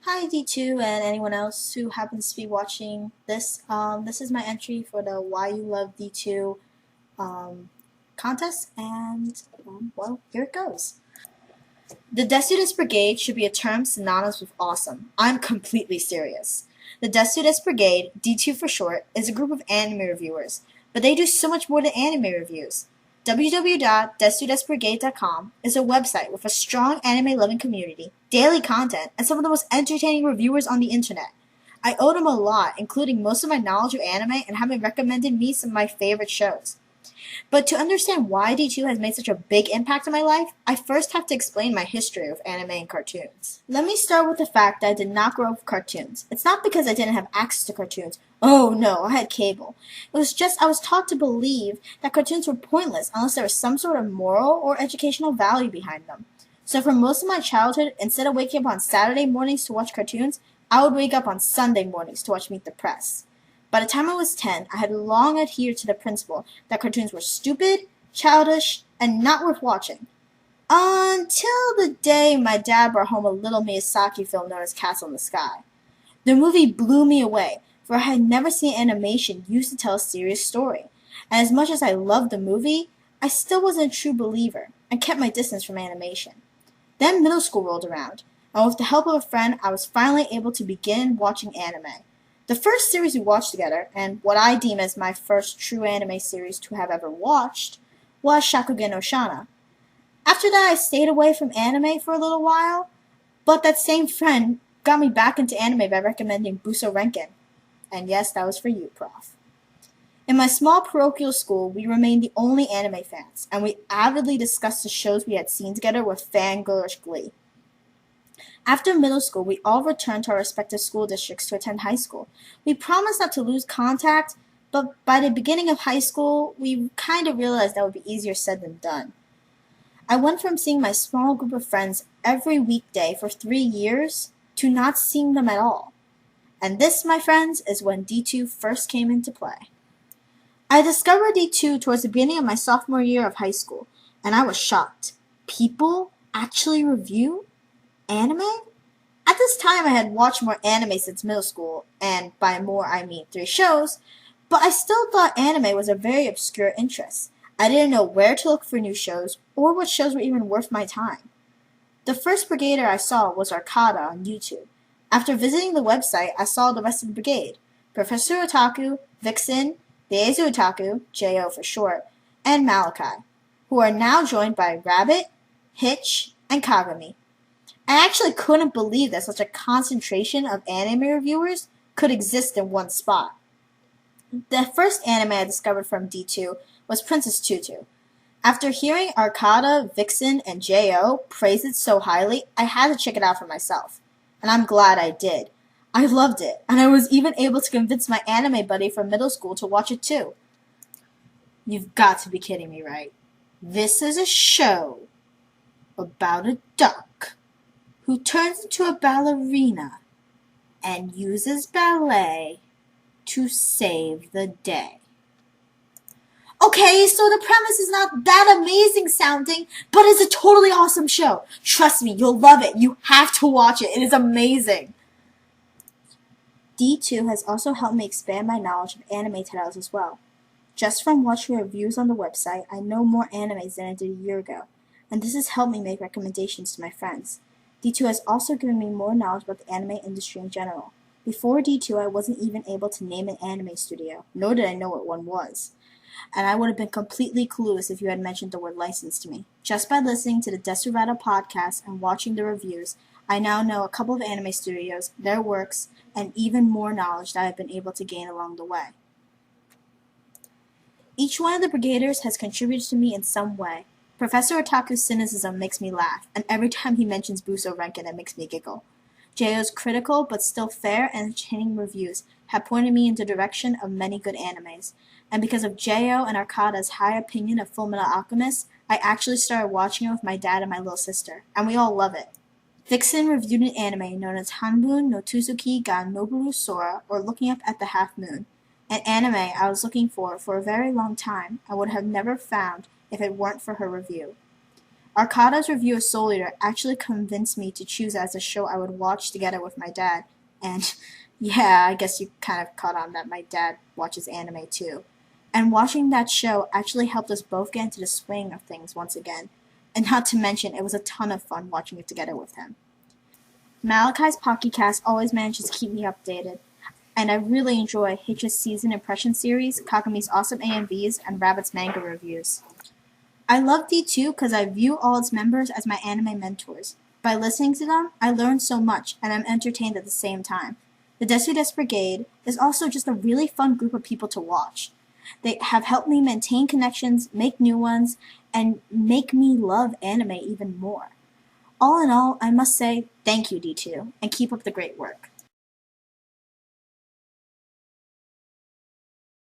Hi D2 and anyone else who happens to be watching this. This is my entry for the Why You Love D2 um, contest, and well, here it goes. The Desudes Brigade should be a term synonymous with awesome. I'm completely serious. The Desudes Brigade, D2 for short, is a group of anime reviewers, but they do so much more than anime reviews. www.desudesbrigade.com is a website with a strong anime-loving community, daily content, and some of the most entertaining reviewers on the internet. I owe them a lot, including most of my knowledge of anime and having recommended me some of my favorite shows. But to understand why D2 has made such a big impact on my life, I first have to explain my history with anime and cartoons. Let me start with the fact that I did not grow up with cartoons. It's not because I didn't have access to cartoons. Oh no, I had cable. It was just I was taught to believe that cartoons were pointless unless there was some sort of moral or educational value behind them. So for most of my childhood, instead of waking up on Saturday mornings to watch cartoons, I would wake up on Sunday mornings to watch Meet the Press. By the time I was 10, I had long adhered to the principle that cartoons were stupid, childish, and not worth watching. Until the day my dad brought home a little Miyazaki film known as Castle in the Sky. The movie blew me away, for I had never seen animation used to tell a serious story. And as much as I loved the movie, I still wasn't a true believer, and kept my distance from animation. Then middle school rolled around, and with the help of a friend, I was finally able to begin watching anime. The first series we watched together, and what I deem as my first true anime series to have ever watched, was Shakugan no Shana. After that, I stayed away from anime for a little while, but that same friend got me back into anime by recommending Buso Renkin. And yes, that was for you, Prof. In my small parochial school, we remained the only anime fans, and we avidly discussed the shows we had seen together with fangirlish glee. After middle school, we all returned to our respective school districts to attend high school. We promised not to lose contact, but by the beginning of high school, we kind of realized that would be easier said than done. I went from seeing my small group of friends every weekday for 3 years to not seeing them at all. And this, my friends, is when D2 first came into play. I discovered D2 towards the beginning of my sophomore year of high school, and I was shocked. People actually review anime? At this time, I had watched more anime since middle school, and by more I mean 3 shows, but I still thought anime was a very obscure interest. I didn't know where to look for new shows, or what shows were even worth my time. The first brigader I saw was Arcada on YouTube. After visiting the website, I saw the rest of the brigade: Professor Otaku, Vixen, Deizu Otaku, J.O. for short, and Malachi, who are now joined by Rabbit, Hitch, and Kagami. I actually couldn't believe that such a concentration of anime reviewers could exist in one spot. The first anime I discovered from D2 was Princess Tutu. After hearing Arcada, Vixen, and J.O. praise it so highly, I had to check it out for myself. And I'm glad I did. I loved it, and I was even able to convince my anime buddy from middle school to watch it too. You've got to be kidding me, right? This is a show about a duck who turns into a ballerina and uses ballet to save the day. Okay, so the premise is not that amazing sounding, but it's a totally awesome show. Trust me, you'll love it. You have to watch it. It is amazing. D2 has also helped me expand my knowledge of anime titles as well. Just from watching reviews on the website, I know more animes than I did a year ago, and this has helped me make recommendations to my friends. D2 has also given me more knowledge about the anime industry in general. Before D2, I wasn't even able to name an anime studio, nor did I know what one was. And I would have been completely clueless if you had mentioned the word license to me. Just by listening to the Desurado podcast and watching the reviews, I now know a couple of anime studios, their works, and even more knowledge that I've been able to gain along the way. Each one of the brigaders has contributed to me in some way. Professor Otaku's cynicism makes me laugh, and every time he mentions Buso Renkin, it makes me giggle. J.O.'s critical but still fair and entertaining reviews have pointed me in the direction of many good animes, and because of J.O. and Arcada's high opinion of Fullmetal Alchemist, I actually started watching it with my dad and my little sister, and we all love it. Vixen reviewed an anime known as Hanbun no Tsuzuki ga Noboru Sora, or Looking Up at the Half Moon, an anime I was looking for a very long time and would have never found if it weren't for her review. Arcada's review of Soul Eater actually convinced me to choose it as a show I would watch together with my dad. And yeah, I guess you kind of caught on that my dad watches anime too. And watching that show actually helped us both get into the swing of things once again. And not to mention, it was a ton of fun watching it together with him. Malachi's podcast always manages to keep me updated, and I really enjoy Hitch's season impression series, Kakami's awesome AMVs, and Rabbit's manga reviews. I love D2 because I view all its members as my anime mentors. By listening to them, I learn so much, and I'm entertained at the same time. The Desu Brigade is also just a really fun group of people to watch. They have helped me maintain connections, make new ones, and make me love anime even more. All in all, I must say thank you, D2, and keep up the great work.